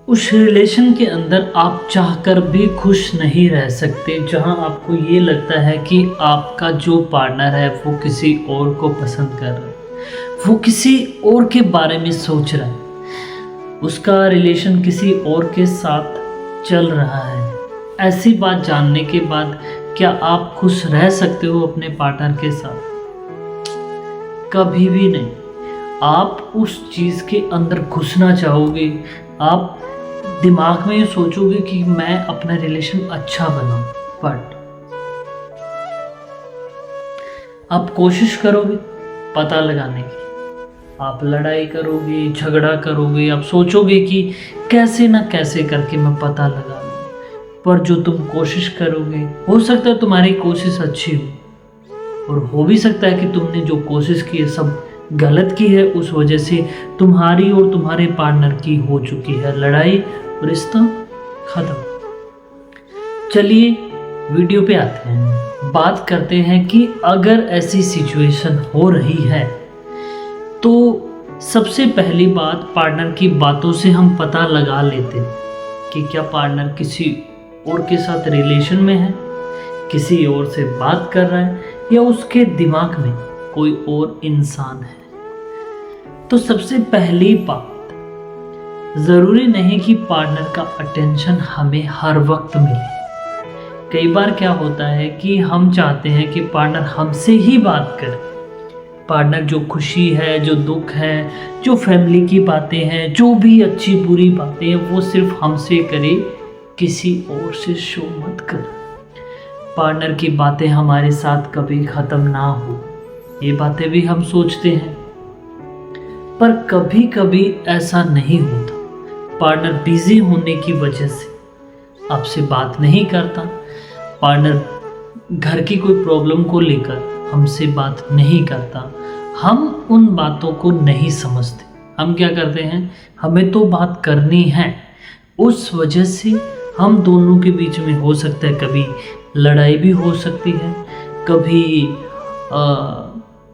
उस रिलेशन के अंदर आप चाहकर भी खुश नहीं रह सकते, जहां आपको ये लगता है कि आपका जो पार्टनर है वो किसी और को पसंद कर रहा है, वो किसी और के बारे में सोच रहा है, उसका रिलेशन किसी और के साथ चल रहा है। ऐसी बात जानने के बाद क्या आप खुश रह सकते हो अपने पार्टनर के साथ? कभी भी नहीं। आप उस चीज़ के अंदर घुसना चाहोगे, आप दिमाग में ये सोचोगे कि मैं अपना रिलेशन अच्छा बनाऊं, बट आप कोशिश करोगे पता लगाने की, आप लड़ाई करोगे, झगड़ा करोगे, आप सोचोगे कि कैसे ना कैसे करके मैं पता लगा लूं। पर जो तुम कोशिश करोगे, हो सकता है तुम्हारी कोशिश अच्छी हो, और हो भी सकता है कि तुमने जो कोशिश की है सब गलत की है, उस वजह से तुम्हारी और तुम्हारे पार्टनर की हो चुकी है लड़ाई, रिश्ता खत्म। चलिए वीडियो पे आते हैं, बात करते हैं कि अगर ऐसी सिचुएशन हो रही है तो सबसे पहली बात, पार्टनर की बातों से हम पता लगा लेते हैं कि क्या पार्टनर किसी और के साथ रिलेशन में है, किसी और से बात कर रहा है, या उसके दिमाग में कोई और इंसान है। तो सबसे पहली बात, ज़रूरी नहीं कि पार्टनर का अटेंशन हमें हर वक्त मिले। कई बार क्या होता है कि हम चाहते हैं कि पार्टनर हमसे ही बात करे, पार्टनर जो खुशी है, जो दुख है, जो फैमिली की बातें हैं, जो भी अच्छी बुरी बातें हैं, वो सिर्फ हमसे करे, किसी और से शो मत करे। पार्टनर की बातें हमारे साथ कभी ख़त्म ना हो, ये बातें भी हम सोचते हैं, पर कभी कभी ऐसा नहीं होता। पार्टनर बिजी होने की वजह से आपसे बात नहीं करता, पार्टनर घर की कोई प्रॉब्लम को लेकर हमसे बात नहीं करता, हम उन बातों को नहीं समझते। हम क्या करते हैं, हमें तो बात करनी है, उस वजह से हम दोनों के बीच में हो सकता है कभी लड़ाई भी हो सकती है, कभी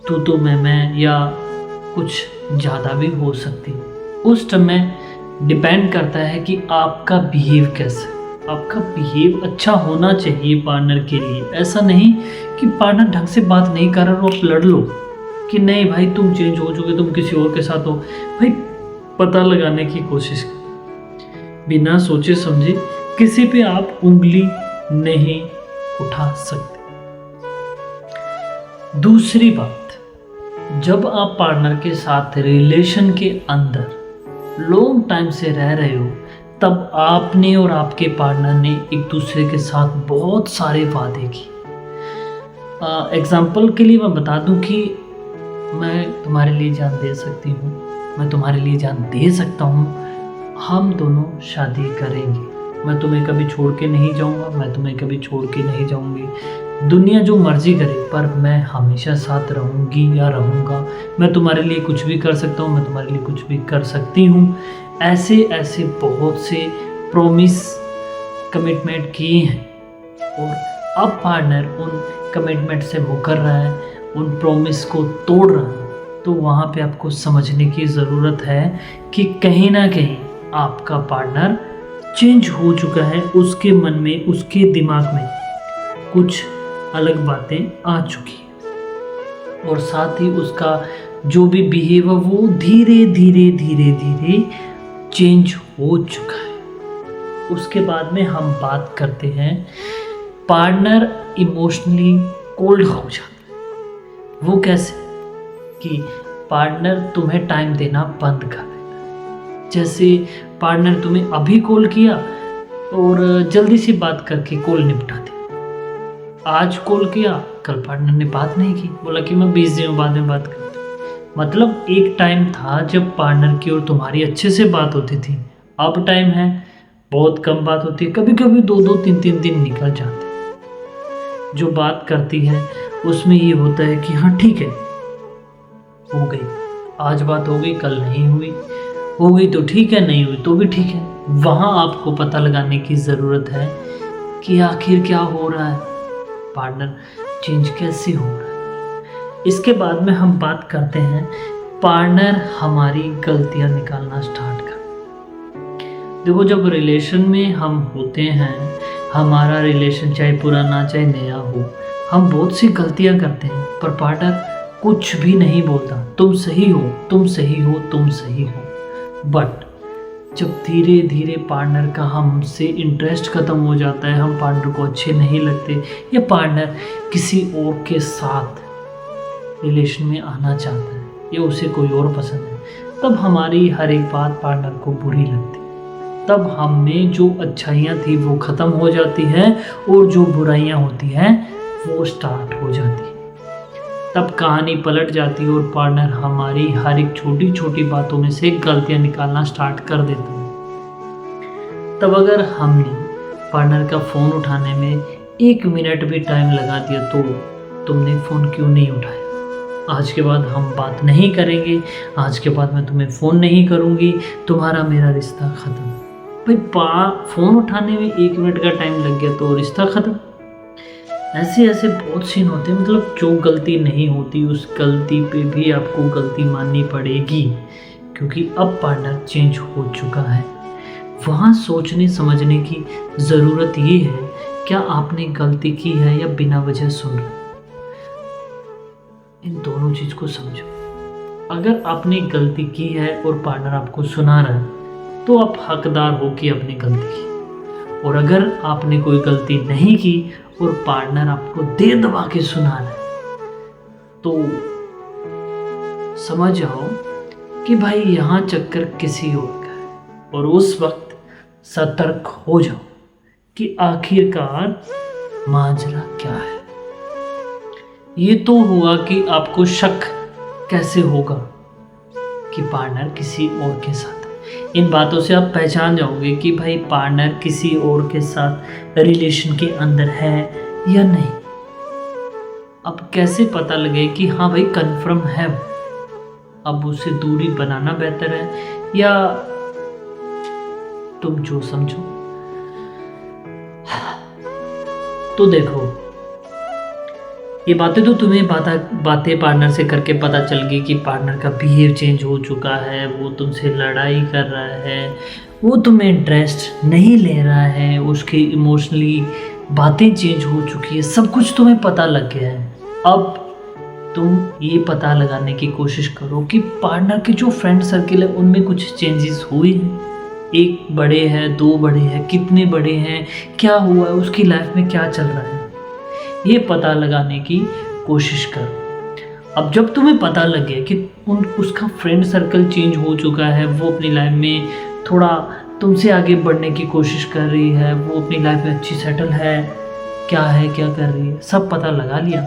तू तो मैं, या कुछ ज़्यादा भी हो सकती है। उस समय डिपेंड करता है कि आपका बिहेव कैसा है। आपका बिहेव अच्छा होना चाहिए पार्टनर के लिए। ऐसा नहीं कि पार्टनर ढंग से बात नहीं कर रहा और आप लड़ लो कि नहीं भाई तुम चेंज हो चुके, तुम किसी और के साथ हो। भाई पता लगाने की कोशिश कर, बिना सोचे समझे किसी पे आप उंगली नहीं उठा सकते। दूसरी बात, जब आप पार्टनर के साथ रिलेशन के अंदर लॉन्ग टाइम से रह रहे हो, तब आपने और आपके पार्टनर ने एक दूसरे के साथ बहुत सारे वादे किए। एग्जाम्पल के लिए मैं बता दूं कि मैं तुम्हारे लिए जान दे सकती हूँ, मैं तुम्हारे लिए जान दे सकता हूँ, हम दोनों शादी करेंगे, मैं तुम्हें कभी छोड़ के नहीं जाऊँगा, मैं तुम्हें कभी छोड़ के नहीं जाऊँगी, दुनिया जो मर्जी करे पर मैं हमेशा साथ रहूँगी या रहूँगा, मैं तुम्हारे लिए कुछ भी कर सकता हूँ, मैं तुम्हारे लिए कुछ भी कर सकती हूँ। ऐसे ऐसे बहुत से प्रॉमिस, कमिटमेंट किए हैं, और अब पार्टनर उन कमिटमेंट से मुकर रहा है, उन प्रॉमिस को तोड़ रहा है, तो वहाँ पे आपको समझने की ज़रूरत है कि कहीं ना कहीं आपका पार्टनर चेंज हो चुका है, उसके मन में, उसके दिमाग में कुछ अलग बातें आ चुकी है, और साथ ही उसका जो भी बिहेव है वो धीरे धीरे धीरे धीरे चेंज हो चुका है। उसके बाद में हम बात करते हैं, पार्टनर इमोशनली कोल्ड हो जाता है। वो कैसे कि पार्टनर तुम्हें टाइम देना बंद कर देता है। जैसे पार्टनर तुम्हें अभी कॉल किया और जल्दी से बात करके कॉल निपटा दी, आज कॉल किया, कल पार्टनर ने बात नहीं की, बोला कि मैं बिजी हूँ, बाद में बात करते। मतलब एक टाइम था जब पार्टनर की और तुम्हारी अच्छे से बात होती थी, अब टाइम है बहुत कम बात होती है, कभी कभी 2-2 3-3 दिन निकल जाते हैं। जो बात करती है उसमें ये होता है कि हाँ ठीक है, हो गई, आज बात हो गई, कल नहीं हुई, हो गई तो ठीक है, नहीं हुई तो भी ठीक है। वहाँ आपको पता लगाने की ज़रूरत है कि आखिर क्या हो रहा है, पार्टनर चेंज कैसे हो रहा है। इसके बाद में हम बात करते हैं, पार्टनर हमारी गलतियां निकालना स्टार्ट कर। देखो, जब रिलेशन में हम होते हैं, हमारा रिलेशन चाहे पुराना चाहे नया हो, हम बहुत सी गलतियां करते हैं, पर पार्टनर कुछ भी नहीं बोलता, तुम सही हो, तुम सही हो, तुम सही हो। बट जब धीरे धीरे पार्टनर का हमसे इंटरेस्ट ख़त्म हो जाता है, हम पार्टनर को अच्छे नहीं लगते, या पार्टनर किसी और के साथ रिलेशन में आना चाहता है, या उसे कोई और पसंद है, तब हमारी हर एक बात पार्टनर को बुरी लगती है। तब हम में जो अच्छाइयाँ थी वो ख़त्म हो जाती हैं, और जो बुराइयाँ होती हैं वो स्टार्ट हो जाती है। तब कहानी पलट जाती है, और पार्टनर हमारी हर एक छोटी छोटी बातों में से गलतियाँ निकालना स्टार्ट कर देता है। तब अगर हमने पार्टनर का फ़ोन उठाने में 1 मिनट भी टाइम लगा दिया, तो तुमने फ़ोन क्यों नहीं उठाया? आज के बाद हम बात नहीं करेंगे, आज के बाद मैं तुम्हें फ़ोन नहीं करूँगी, तुम्हारा मेरा रिश्ता ख़त्म। भाई, फ़ोन उठाने में 1 मिनट का टाइम लग गया तो रिश्ता ख़त्म। ऐसे ऐसे बहुत सीन होते हैं। मतलब जो गलती नहीं होती, उस गलती पे भी आपको गलती माननी पड़ेगी, क्योंकि अब पार्टनर चेंज हो चुका है। वहाँ सोचने समझने की ज़रूरत ये है, क्या आपने गलती की है या बिना वजह सुन रहे? इन दोनों चीज़ को समझो। अगर आपने गलती की है और पार्टनर आपको सुना रहा है, तो आप हकदार हो कि आपने गलती की। और अगर आपने कोई गलती नहीं की और पार्टनर आपको दे दबा के सुना रहा है, तो समझ जाओ कि भाई यहाँ चक्कर किसी और का है। और उस वक्त सतर्क हो जाओ कि आखिरकार माजरा क्या है। ये तो हुआ कि आपको शक कैसे होगा कि पार्टनर किसी और के साथ। इन बातों से आप पहचान जाओगे कि भाई पार्टनर किसी और के साथ रिलेशन के अंदर है या नहीं। अब कैसे पता लगे कि हाँ भाई कंफर्म है? अब उससे दूरी बनाना बेहतर है, या तुम जो समझो। तो देखो, ये बातें तो तुम्हें बातें पार्टनर से करके पता चल गई कि पार्टनर का बिहेव चेंज हो चुका है, वो तुमसे लड़ाई कर रहा है, वो तुम्हें इंटरेस्ट नहीं ले रहा है, उसकी इमोशनली बातें चेंज हो चुकी है, सब कुछ तुम्हें पता लग गया है। अब तुम ये पता लगाने की कोशिश करो कि पार्टनर के जो फ्रेंड सर्किल है उनमें कुछ चेंजेस हुए हैं। 1 बड़े हैं, 2 बड़े हैं, कितने बड़े हैं, क्या हुआ है, उसकी लाइफ में क्या चल रहा है, ये पता लगाने की कोशिश करो। अब जब तुम्हें पता लग गया कि उसका फ्रेंड सर्कल चेंज हो चुका है, वो अपनी लाइफ में थोड़ा तुमसे आगे बढ़ने की कोशिश कर रही है, वो अपनी लाइफ में अच्छी सेटल है, क्या कर रही है, सब पता लगा लिया।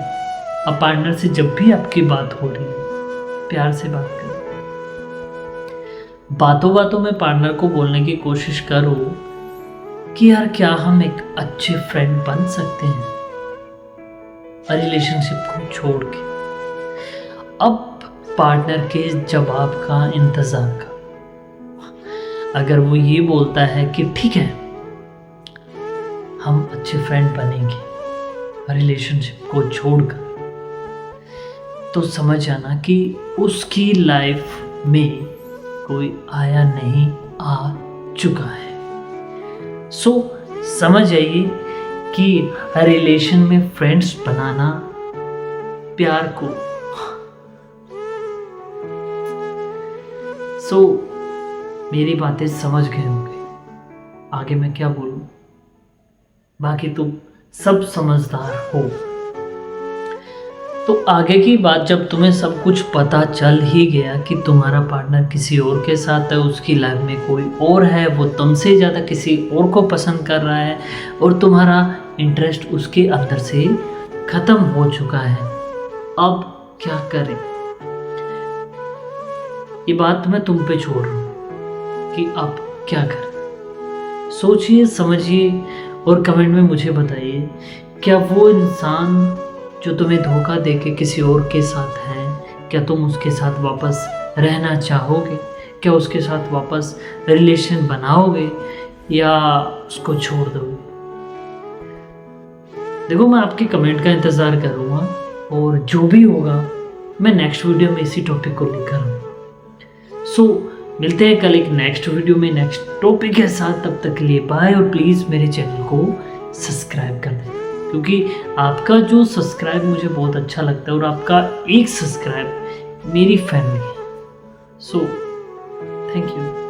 अब पार्टनर से जब भी आपकी बात हो रही है, प्यार से बात करो। बातों बातों में पार्टनर को बोलने की कोशिश करो कि यार क्या हम एक अच्छे फ्रेंड बन सकते हैं रिलेशनशिप को छोड़ के। अब पार्टनर के जवाब का इंतजार कर। अगर वो ये बोलता है कि ठीक है हम अच्छे फ्रेंड बनेंगे रिलेशनशिप को छोड़कर, तो समझ जाना कि उसकी लाइफ में कोई आया नहीं, आ चुका है। सो समझ जाइए कि रिलेशन में फ्रेंड्स बनाना प्यार को मेरी बातें समझ गए होंगे। आगे मैं क्या बोलूं, बाकी तुम सब समझदार हो। तो आगे की बात, जब तुम्हें सब कुछ पता चल ही गया कि तुम्हारा पार्टनर किसी और के साथ है, उसकी लाइफ में कोई और है, वो तुमसे ज़्यादा किसी और को पसंद कर रहा है, और तुम्हारा इंटरेस्ट उसके अंदर से ख़त्म हो चुका है, अब क्या करें? ये बात मैं तुम पे छोड़ रहा हूँ कि अब क्या करें। सोचिए, समझिए और कमेंट में मुझे बताइए, क्या वो इंसान जो तुम्हें धोखा देके किसी और के साथ है, क्या तुम उसके साथ वापस रहना चाहोगे? क्या उसके साथ वापस रिलेशन बनाओगे या उसको छोड़ दोगे? देखो, मैं आपके कमेंट का इंतज़ार करूँगा, और जो भी होगा मैं नेक्स्ट वीडियो में इसी टॉपिक को लेकर आऊँगा। सो मिलते हैं कल एक नेक्स्ट वीडियो में नेक्स्ट टॉपिक के साथ। तब तक के लिए बाय, और प्लीज़ मेरे चैनल को सब्सक्राइब कर देना, क्योंकि आपका जो सब्सक्राइब मुझे बहुत अच्छा लगता है और आपका एक सब्सक्राइब मेरी फैमिली है। So thank you.